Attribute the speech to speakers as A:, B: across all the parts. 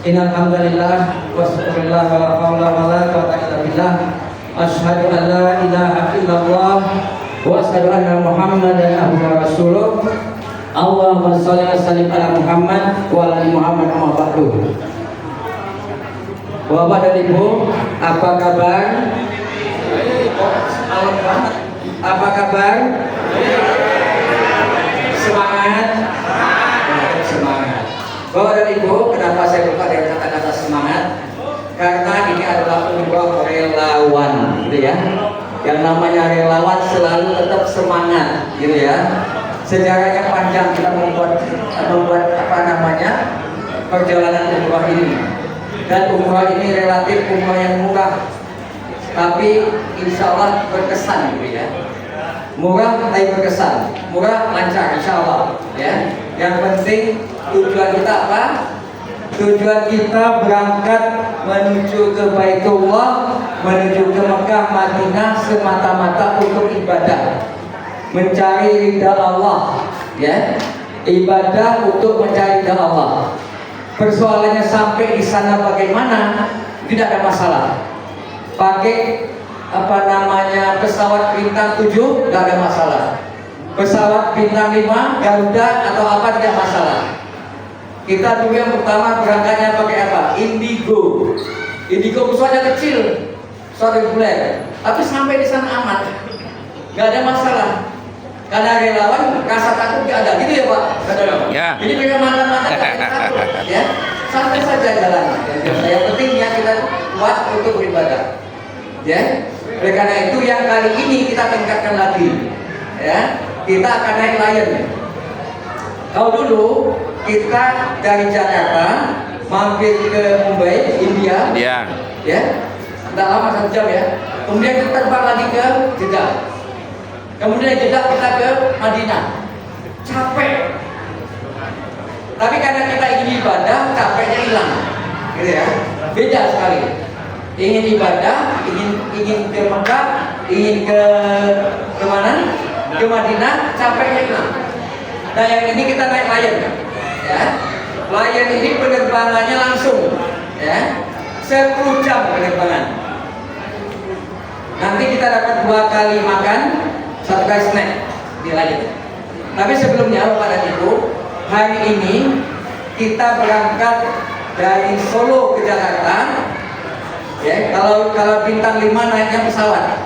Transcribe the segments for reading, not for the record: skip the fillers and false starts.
A: Innal hamdalillah wa syukurillah wa la haula wa la quwwata illa billah. Asyhadu an la ilaha illallah wa asyhadu anna Muhammadan abduhu wa rasuluh. Allahumma shalli wa sallim ala Muhammad wa ala ali Muhammad amma ba'du. Bapak dan Ibu, apa kabar? Apa kabar? Semangat? Semangat. Bapak dan Ibu, kenapa saya buka dengan kata-kata semangat? Karena ini adalah umroh relawan, gitu ya. Yang namanya relawan selalu tetap semangat, gitu ya. Sejarahnya panjang, kita membuat perjalanan umroh ini. Dan umroh ini relatif umroh yang murah, tapi insya Allah berkesan, gitu ya. Murah tapi berkesan, murah lancar insya Allah, ya. Yang penting tujuan kita apa? Tujuan kita berangkat menuju ke Baitullah, menuju ke Mekah, Madinah semata-mata untuk ibadah, mencari ridha Allah, ya. Ibadah untuk mencari ridha Allah. Persoalannya sampai di sana bagaimana? Tidak ada masalah. Pakai pesawat bintang 7 tidak ada masalah. Pesawat bintang 5 Garuda atau apa tidak masalah. Kita dulu yang pertama berangkatnya pakai apa? Indigo. Indigo pesawatnya kecil, pesawat reguler. Tapi sampai di sana aman, nggak ada masalah. Karena relawan rasa takut nggak ada, gitu ya Pak?
B: Ya.
A: Jadi mereka mantan-mantan takut, ya. Santai saja jalan. Yang penting ya kita kuat untuk beribadah, ya. Oleh karena itu yang kali ini kita tingkatkan lagi, ya. Kita akan naik Lion. Kalau dulu kita dari Jakarta mampir ke Mumbai, India,
B: Ya.
A: tidak lama 1 jam ya. Kemudian kita terbang lagi ke Jeddah. Kemudian Jeddah kita ke Madinah. Capek. Tapi karena kita ingin ibadah, capeknya hilang, gitu ya. Beda sekali. Ingin ibadah, ingin ke Mekah, ingin ke mana? Ke Madinah, capeknya hilang. Nah yang ini kita naik Lion, ya. Lion ini penerbangannya langsung, ya. 10 jam penerbangan. Nanti kita dapat 2 kali makan, 1 kali snack di Lion. Tapi sebelumnya Bapak dan Ibu, hari ini kita berangkat dari Solo ke Jakarta. Ya, kalau bintang 5 naiknya pesawat.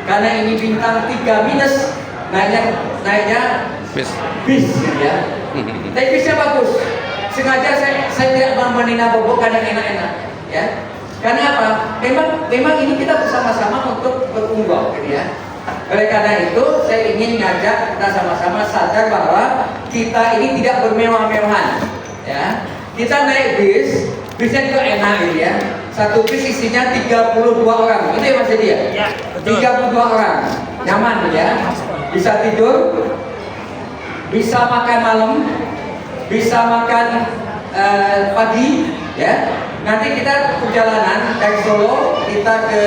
A: Karena ini bintang 3 minus, naiknya bis, ya. Tapi bisnya bagus. Sengaja saya tidak menina bobok karena enak-enak, ya. Karena apa? Memang ini kita bersama-sama untuk berumroh, gitu ya. Oleh karena itu saya ingin ngajak kita sama-sama sadar bahwa kita ini tidak bermewah-mewahan, ya. Kita naik bisnya juga enak, gitu ya. Satu bis isinya 32 orang, itu ya Mas Dedi ya? Ya, betul. 32 orang, nyaman ya. Bisa tidur, bisa makan malam, bisa makan pagi, ya. Nanti kita perjalanan dari Solo kita ke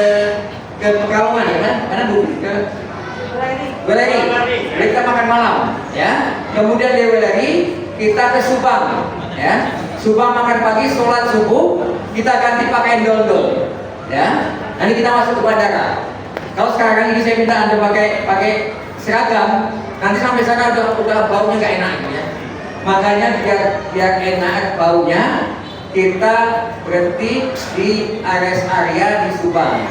A: Pekalongan, ya kan? Mana Bu? Ke Weleri. Kita makan malam, ya. Kemudian dari Weleri kita ke Subang, ya. Subang makan pagi, sholat subuh, kita ganti pakaian dol-dol, ya. Nanti kita masuk ke bandara. Kalau sekarang ini saya minta Anda pakai seragam, nanti sampai sana udah baunya nggak enak, ya. Makanya biar enak baunya, kita berhenti di rest area di Subang.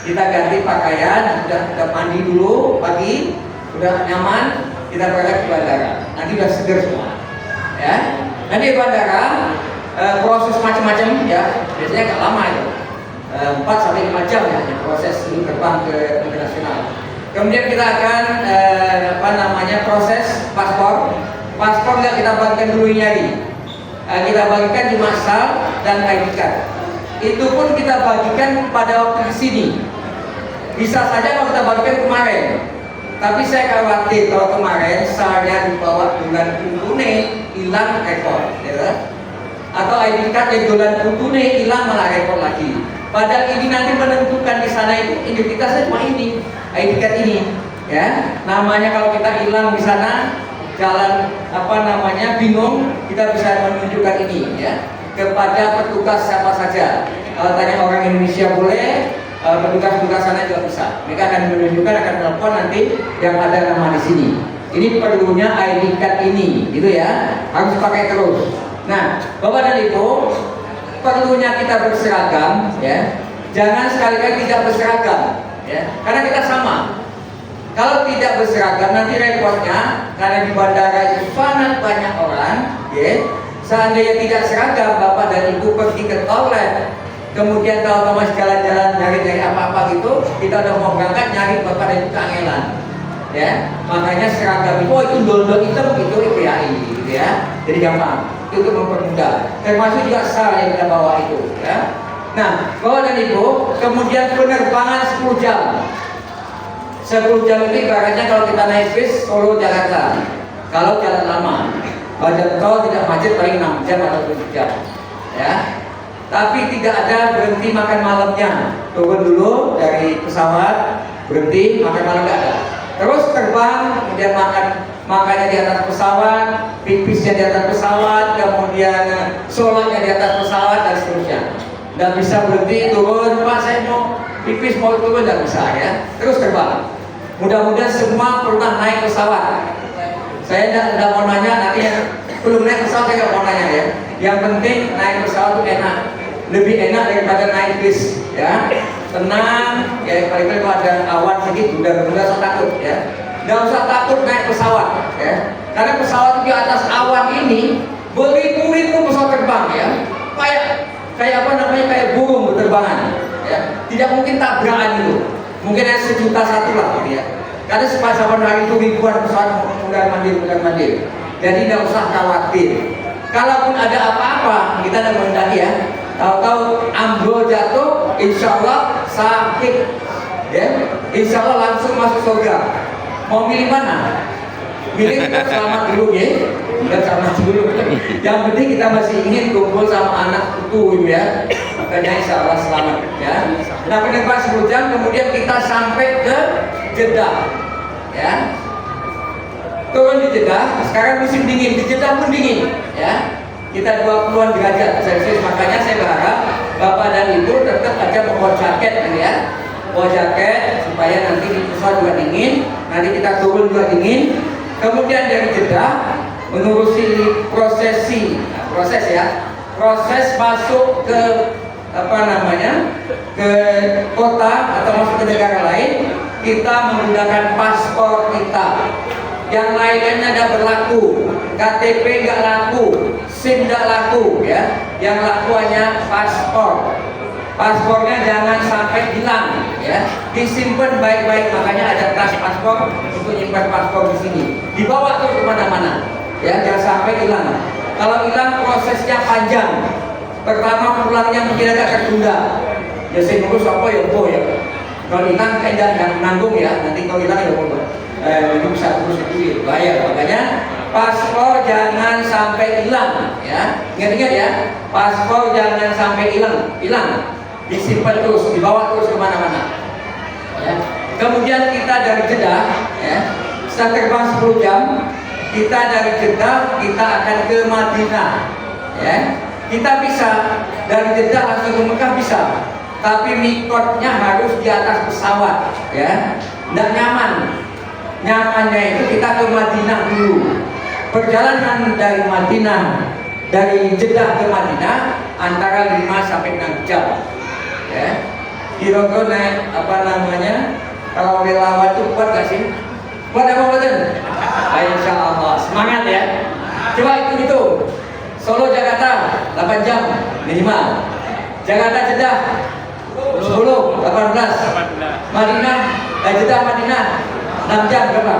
A: Kita ganti pakaian, udah mandi dulu pagi, udah nyaman, kita berangkat ke bandara. Nanti udah seger semua, ya. Nanti di bandara proses macam-macam, ya. Biasanya agak lama itu, 4 sampai 5 jam ya proses ini terbang ke internasional. Kemudian kita akan proses paspor. Paspor nggak kita bagikan dulu nyari. Kita bagikan di massal dan ID card. Itu pun kita bagikan pada waktu di sini. Bisa saja kalau kita bagikan kemarin. Tapi saya khawatir kalau kemarin saya dibawa bulan kuntune hilang rekor, ya. Atau ID card yang bulan kuntune hilang malah rekor lagi. Padahal ini nanti menentukan di sana itu identitasnya cuma ini, ID card ini, ya. Namanya kalau kita hilang di sana jalan bingung, kita bisa menunjukkan ini, ya. kepada petugas siapa saja. Kalau tanya orang Indonesia boleh, petugas-petugas sana juga bisa. Mereka akan menunjukkan, akan telepon nanti yang ada nama di sini. Ini perlunya ID card ini, gitu ya, harus pakai terus. Nah, Bapak dan Ibu, perlunya kita berseragam, ya. Jangan sekali-kali tidak berseragam, ya, karena kita sama. Kalau tidak berseragam nanti repotnya, karena di bandara itu sangat banyak orang, ya. Seandainya tidak seragam, Bapak dan Ibu pergi ke toilet, kemudian kalau masih jalan-jalan nyari apa-apa gitu, kita udah mau berangkat nyari Bapak dan Ibu kangelan, ya. Makanya seragam itu, itu dol-dol hitam itu IPAI, gitu ya. Jadi gampang, itu untuk mempermudah. Termasuk juga SAR yang kita bawa itu, ya. Nah, Bapak dan Ibu, kemudian penerbangan 10 jam. 10 jam ini ibaratnya kalau kita naik bis Solo Jakarta, kalau jalan lama, badan tol tidak macet paling 6 jam atau 7 jam, ya. Tapi tidak ada berhenti makan malamnya. Turun dulu dari pesawat, berhenti makan malam, nggak ada. Terus terbang, kemudian makannya di atas pesawat, pipisnya di atas pesawat, kemudian sholatnya di atas pesawat dan seterusnya. Nggak bisa berhenti turun, Pak saya mau pipis mau turun, nggak bisa, ya. Terus terbang. Mudah-mudahan semua pernah naik pesawat. Saya tidak mau nanya, nanti belum naik pesawat saya nggak mau nanya, ya. Yang penting naik pesawat itu enak, lebih enak daripada naik bis, ya. Tenang, ya, paling-paling kalau ada awan sedikit udah usah takut, ya. Nggak usah takut naik pesawat, ya. Karena pesawat di atas awan ini beribu-ribu pesawat terbang, ya. Kayak apa namanya, kayak burung berterbangan, ya. Tidak mungkin tabrakan itu. Mungkin ada 1.000.000 lah, gitu, ya. Karena sepanjang hari itu ribuan pesawat mundar-mandir. Jadi tidak usah khawatir. Kalaupun ada apa-apa, kita tidak menghendaki, ya. Tahu-tahu ambrol jatuh, insya Allah sakit, ya. Insya Allah langsung masuk surga. Mau milih mana? Milih selamat dulu, ya. Dan selamat dulu. Yang penting kita masih ingin kumpul sama anak putu, ya. Makanya insya Allah selamat, ya. Nah, penerbangan 10 jam, kemudian kita sampai ke Jeddah, ya. Turun di Jeddah. Sekarang musim dingin, di Jeddah pun dingin, ya. Kita 20-an derajat Celcius. Makanya saya berharap Bapak dan Ibu tetap aja membawa jaket, ya. Bawa jaket supaya nanti di pesawat juga dingin, nanti kita turun juga dingin. Kemudian dari Jeddah mengurusi proses, ya. Proses masuk ke ke kota atau masuk ke negara lain, kita menggunakan paspor kita. Yang lainnya tidak berlaku, KTP nggak laku, SIM nggak laku, ya. Yang laku hanya paspor. Paspornya jangan sampai hilang, ya. Disimpan baik-baik, makanya ada tas paspor untuk nyimpan paspor di sini. Dibawa terus kemana-mana, ya. Jangan sampai hilang. Kalau hilang prosesnya panjang. Pertama pulangnya mungkin agak tertunda. Ya saya ngurus apa ya, ya. Kalau hilang jangan nanggung, ya. Nanti kalau hilang ya ini bisa terus itu bayar. Makanya paspor jangan sampai hilang, ya. Ingat-ingat, ya. Paspor jangan sampai hilang. Disimpan terus, dibawa terus kemana-mana, ya. Kemudian kita dari Jeddah, ya. Setelah terbang 10 jam, kita dari Jeddah kita akan ke Madinah, ya. Kita bisa dari Jeddah langsung ke Mekah bisa, tapi mikotnya harus di atas pesawat, ya. Nggak nyaman. Nyamannya itu kita ke Madinah dulu. Perjalanan dari Jeddah ke Madinah antara 5 sampai 6 jam, ya. Kira-kira naik kalau relawan itu kuat gak sih? Kuat apa betul? Insya Allah semangat, ya. Coba itu Solo Jakarta 8 jam minimal. Jakarta Jeddah 10, 18. Madinah, Jeddah Madinah 6 jam berapa?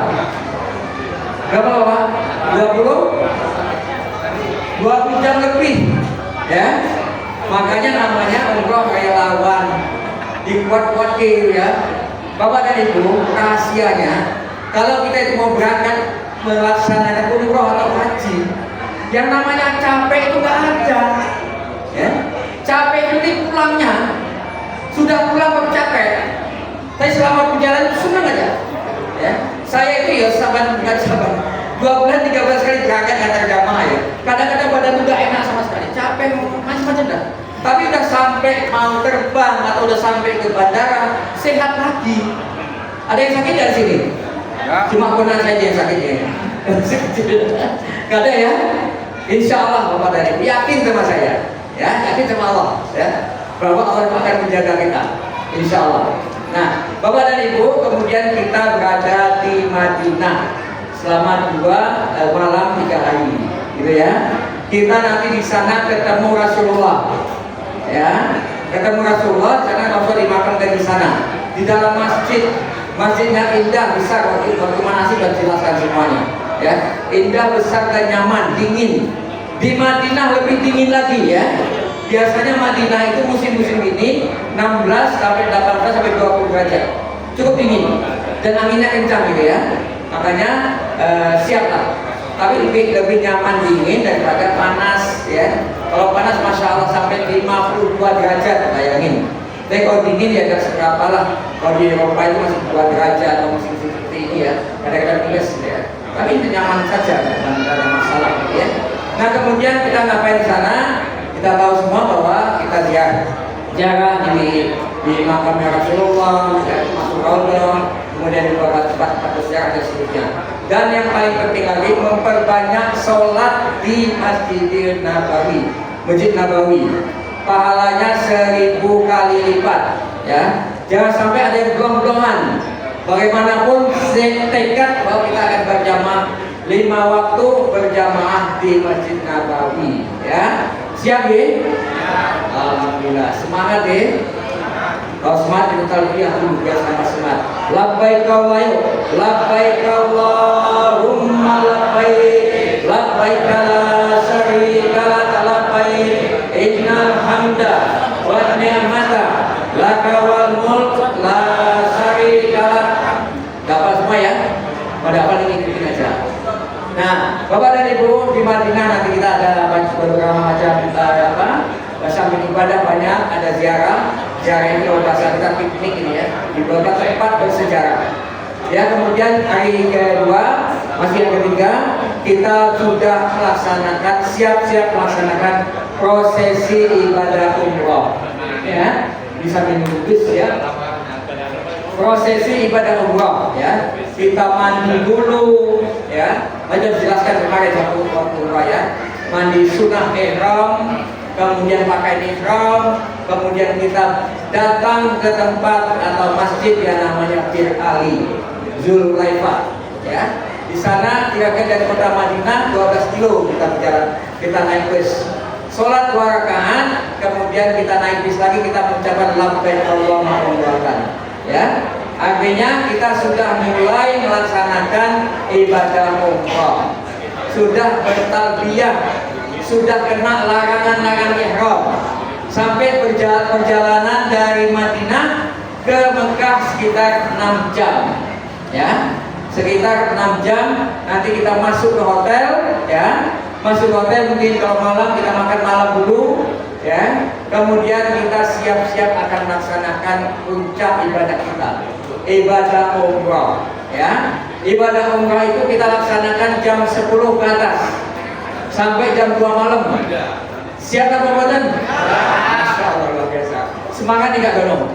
A: Berapa, Bapak? 20 jam lebih, ya. Makanya namanya umroh relawan, dikuat-kuatin, ya. Bapak dan Ibu, rahasianya kalau kita itu mau berangkat melaksanakan umroh atau haji, yang namanya capek itu nggak ada, ya. Capek nanti pulangnya, sudah pulang baru capek. Tapi selama perjalanan senang aja, ya. Saya itu ya sabar 2 bulan 3 bulan sekali berangkat antar jamaah, ya. Kadang-kadang badan itu nggak enak sama sekali, capek mau mau terbang atau udah sampai ke bandara sehat lagi. Ada yang sakit dari sini?
B: Ya.
A: Cuma benar saja yang sakit ya. Gak ada ya? Insya Allah Bapak dan Ibu yakin sama saya, ya yakin sama Allah, ya bahwa Allah akan menjaga kita, Insya Allah. Nah, Bapak dan Ibu, kemudian kita berada di Madinah selama 2 malam 3 hari, gitu ya. Kita nanti di sana ketemu Rasulullah, ya, ketemu Rasulullah karena Rasul dimakamkan di sana, di dalam masjid. Masjidnya indah, besar, waktu mana sih sudah jelaskan semuanya, ya, indah, besar dan nyaman, dingin. Di Madinah lebih dingin lagi ya. Biasanya Madinah itu musim-musim ini 16 sampai 18 sampai 20 derajat, cukup dingin dan anginnya kencang gitu ya. Makanya siaplah. Tapi lebih nyaman dingin daripada panas ya. Kalau panas masya Allah sampai 52 derajat, bayangin. Tapi kalau dingin ya gak seberapa lah. Kalau di Eropa itu masih 2 derajat atau musim seperti ini ya, kadang-kadang minus ya. Tapi itu nyaman saja, tidak ada masalah gitu ya. Nah kemudian kita ngapain di sana? Kita tahu semua bahwa kita ziarah di makamnya Rasulullah, masuk Raudhah, kemudian di beberapa tempat berziarah dan seterusnya. Dan yang paling penting lagi memperbanyak sholat di Masjidil Nabawi, Masjid Nabawi. Pahalanya 1000 kali lipat ya. Jangan sampai ada yang belum-beloman. Bagaimanapun tekad bahwa kita akan berjamaah 5 waktu berjamaah di Masjid Nabawi ya. Siap ya? Alhamdulillah, semangat ya. Kalau semangat kita talbiyah dulu biar sama semangat. Labbaik Allahumma labbaik Allahumma labbaik labbaik la syarika lak labbaik innal hamda wan ni'mata laka wal mulk la syarika lak. Dapat semua ya? Pada apa ini ikutin aja. Nah, Bapak dan Ibu, di Madinah nanti kita ada beberapa macam samping ibadah banyak, ada ziarah ini kalau bahasa kita piknik ini ya, di beberapa tempat bersejarah. Ya, kemudian hari kedua, masih yang ketiga, kita sudah melaksanakan, siap-siap melaksanakan prosesi ibadah umroh. Ya, bisa minibus ya. Prosesi ibadah umroh ya, kita mandi dulu ya, aja jelaskan kemarin waktu umroh ya, mandi sunnah ihram, kemudian pakai ihram, kemudian kita datang ke tempat atau masjid yang namanya Bir Ali Zulhulaifah ya. Di sana kira-kira dari kota Madinah 12 kilo kita berjalan, kita naik bus, sholat 2 rakaat, kemudian kita naik bis lagi, kita mengucapkan labbaik Allahumma umratan. Ya, artinya kita sudah mulai melaksanakan ibadah umrah, sudah bertalbiyah, sudah kena larangan-larangan ihram, sampai perjalanan dari Madinah ke Mekah sekitar 6 jam, ya, sekitar 6 jam. Nanti kita masuk ke hotel, ya, masuk ke hotel mungkin kalau malam kita makan malam dulu. Ya, kemudian kita siap-siap akan melaksanakan puncak ibadah kita, ibadah umrah. Ya, ibadah umrah itu kita laksanakan jam 10 ke atas sampai jam 2 malam. Siap tak Bapak? Masya Allah luar biasa. Semangat nih Kak Dono.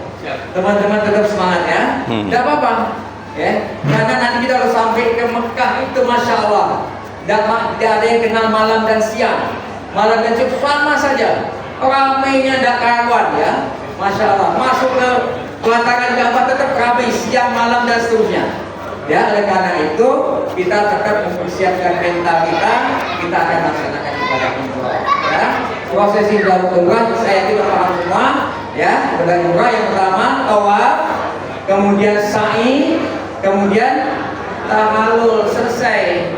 A: Teman-teman tetap semangat ya. Tidak apa-apa. Ya, karena nanti kita harus sampai ke Mekah itu Masya Allah. Tidak ada yang kenal malam dan siang. Malam dan siang sama saja. Ramainya tidak karuan ya, Masya Allah. Masuk ke pelataran Ka'bah tetap ramai siang malam dan seterusnya. Ya, oleh karena itu kita tetap mempersiapkan mental kita akan laksanakan ibadah umrah. Ya, prosesi ibadah umrah saya yakin paham semua. Ya, ibadah umrah yang pertama tawaf, kemudian sa'i, kemudian tahallul selesai.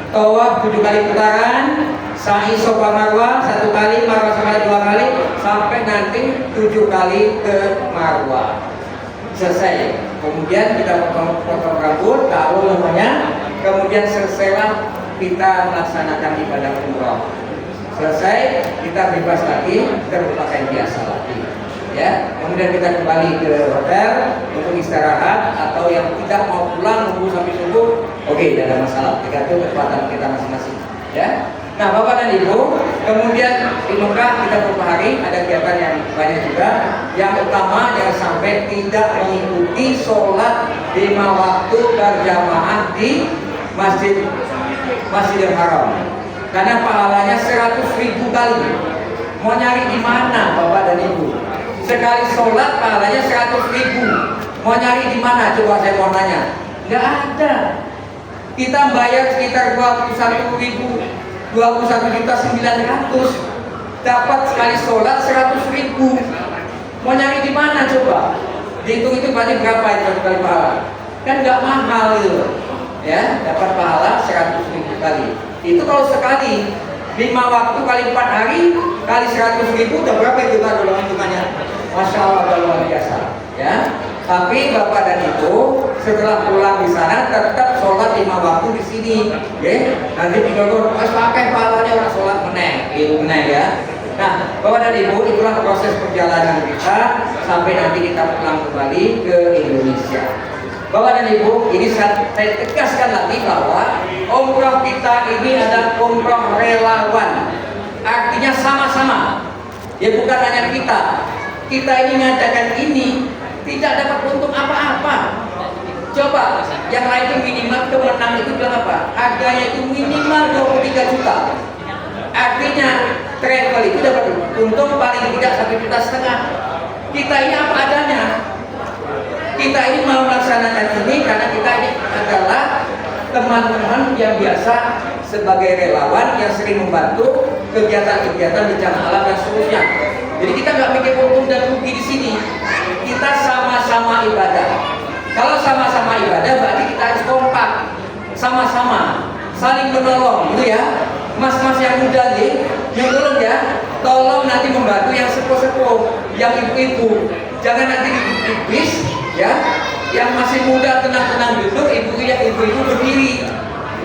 A: Tawaf 7 kali putaran, sa'i Safa Marwah 1 kali, Marwah sekali 2 kali, sampai nanti 7 kali ke Marwah. Selesai. Kemudian kita potong rambut, tahu namanya. Kemudian selesailah kita melaksanakan ibadah umrah. Selesai, kita bebas lagi, kita berpakaian biasa lagi. Ya, kemudian kita kembali ke hotel untuk istirahat, atau yang tidak mau pulang nunggu sampai subuh, oke, tidak ada masalah. Tergantung kekuatan kita masing-masing. Ya. Nah, Bapak dan Ibu, kemudian di Mekah kita beberapa hari ada kegiatan yang banyak juga. Yang utama jangan sampai tidak mengikuti sholat 5 waktu berjamaah di Masjidil Haram. Karena pahalanya 100.000 kali. Mau nyari di mana Bapak dan Ibu? Sekali sholat pahalanya 100.000. Mau nyari di mana? Coba saya mau nanya. Nggak ada. Kita bayar sekitar 21.900.000 dapat sekali sholat 100.000. Mau nyari di mana coba? Dihitung itu berarti berapa itu kali pahala? Kan nggak mahal gitu, ya, dapat pahala 100.000 kali. Itu kalau sekali 5 waktu kali 4 hari kali 100.000 udah berapa itu kan kalau hitungannya? Masya Allah, luar biasa, ya. Tapi Bapak dan Ibu setelah pulang di sana tetap sholat 5 waktu di sini, ya. Nanti tinggal pas pakai pahalanya orang sholat meneng, itu meneng ya. Nah, Bapak dan Ibu, itulah proses perjalanan kita sampai nanti kita pulang kembali ke Indonesia. Bapak dan Ibu, ini saya tegaskan lagi bahwa umroh kita ini adalah umroh relawan. Artinya sama-sama. Ya bukan hanya kita. Kita ini ngadakan ini tidak dapat untung apa-apa. Coba, yang lain itu minimal kemenang itu bilang apa? Harganya itu minimal 23 juta. Artinya travel itu dapat untung paling tidak 1,5 juta. Kita ini apa adanya. Kita ini mau melaksanakan ini karena kita ini adalah teman-teman yang biasa sebagai relawan yang sering membantu kegiatan-kegiatan bencana alam dan seterusnya. Jadi kita nggak mikir untung dan rugi di sini. Kita sama-sama ibadah. Kalau sama-sama ibadah berarti kita harus kompak, sama-sama, saling menolong, gitu ya. Mas-mas yang muda nih, yang tolong ya, tolong nanti membantu yang sepuh-sepuh, yang ibu-ibu. Jangan nanti bis, ya, yang masih muda tenang-tenang duduk, ibu-ibu berdiri.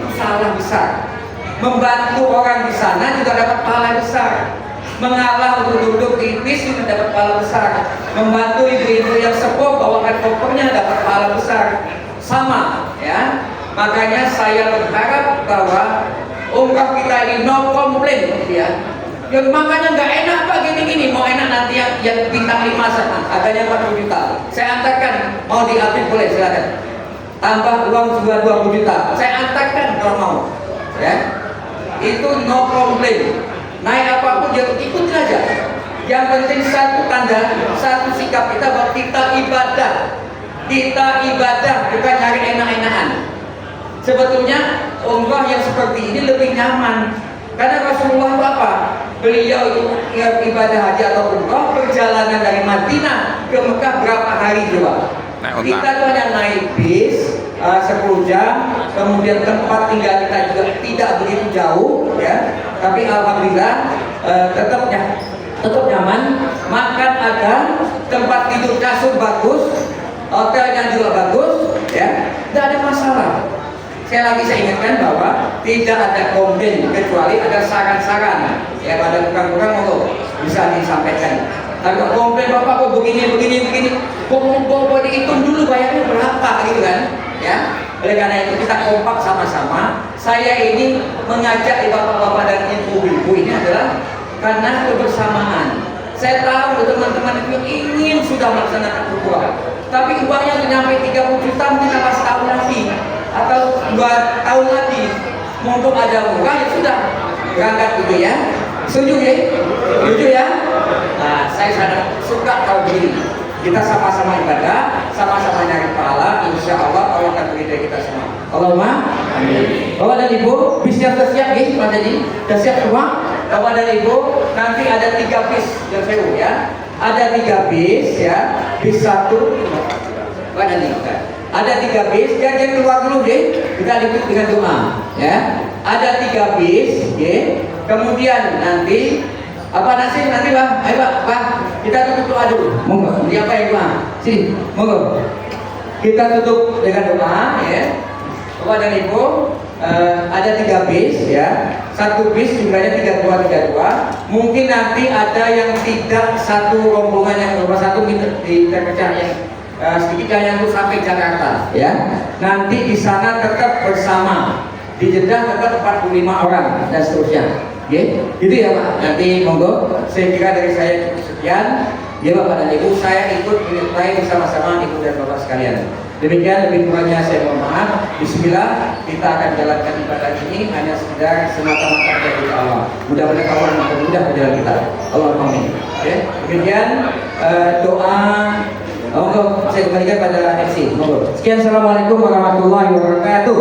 A: Itu salah besar. Membantu orang di sana juga dapat pahala besar. Mengalah untuk duduk di bis juga dapat pahala besar. Membantu ibu-ibu yang sepuh bawakan kopernya dapat pahala besar. Sama, ya. Makanya saya berharap bahwa umrah kita ini no komplain, ya. Ya makanya nggak enak Pak gini-gini. Mau enak nanti yang bintang 5 sana, harganya 40 juta. Saya antarkan, mau diupdate boleh silakan. Tambah uang juga 20 juta. Saya antarkan kalau mau, ya. Itu no komplain. Naik apapun dia ikutin aja. Yang penting satu tanda, satu sikap kita bahwa kita ibadah. Kita ibadah bukan cari enak-enakan. Sebetulnya umrah yang seperti ini lebih nyaman. Karena Rasulullah itu apa? Beliau itu ibadah haji atau umrah perjalanan dari Madinah ke Mekah berapa hari coba? Kita tuh hanya naik bis 10 jam, kemudian tempat tinggal kita juga tidak begitu jauh, ya. Tapi alhamdulillah tetap nyaman, makan ada, tempat tidur kasur bagus, hotelnya juga bagus, ya. Tidak ada masalah. Saya ingatkan bahwa tidak ada komplain kecuali ada saran-saran, ya, pada kurang-kurang mau bisa disampaikan. Kalau komplain Bapak kok begini, kok dihitung dulu bayarnya berapa gitu kan, ya. Oleh karena itu kita kompak sama-sama. Saya ini mengajak Bapak-bapak dan ibu-ibu ini adalah karena kebersamaan. Saya tahu teman-teman itu ingin sudah melaksanakan umrah, tapi uangnya sudah sampai 30 juta mungkin pas tahun lagi atau 2 tahun lagi. Mumpung ada umrah ya sudah berangkat gitu ya. Setuju ya? Setuju ya? Nah, saya sangat suka kalau begini. Kita sama-sama ibadah, sama-sama nyari pahala. Insya Allah Allah akan beri dari kita semua. Allahumma amin. Bapak dan Ibu, bisnya sudah siap ya? Pak Jadi, sudah siap semua? Bapak dan Ibu, nanti ada 3 bis yang sewu ya. Ada 3 bis ya. Bis 1, Bapak dan Ibu. Ada 3 bis, jangan keluar dulu deh. Kita ikut dengan doa ya. Ada 3 bis, ya. Kemudian nanti apa nasi nanti Bang? Ayo Pak, kita tutup doa dulu. Monggo. Siapa yang doa? Sini, monggo. Kita tutup dengan doa, ya. Bapak dan Ibu, ada 3 bis, ya. 1 bis jumlahnya 32. Mungkin nanti ada yang tidak satu rombongan yang nomor 1 terpecah yang sedikit yang untuk sampai Jakarta, ya. Nanti di sana tetap bersama. Di Jeddah tetap 45 orang dan seterusnya. Oke, gitu ya Pak. Nanti monggo. Saya kira dari saya cukup sekian. Ya Bapak dan Ibu, saya ikut menyertai bersama-sama Ibu dan Bapak sekalian. Demikian, lebih kurangnya saya mohon maaf. Bismillah, kita akan jalankan ibadah ini hanya sekedar semata-mata dari Allah. Mudah-mudahan Allah mempermudah perjalanan kita. Allahumma amin. Oke, demikian doa. Monggo saya kembalikan pada MC. Monggo. Sekian, assalamualaikum warahmatullahi wabarakatuh.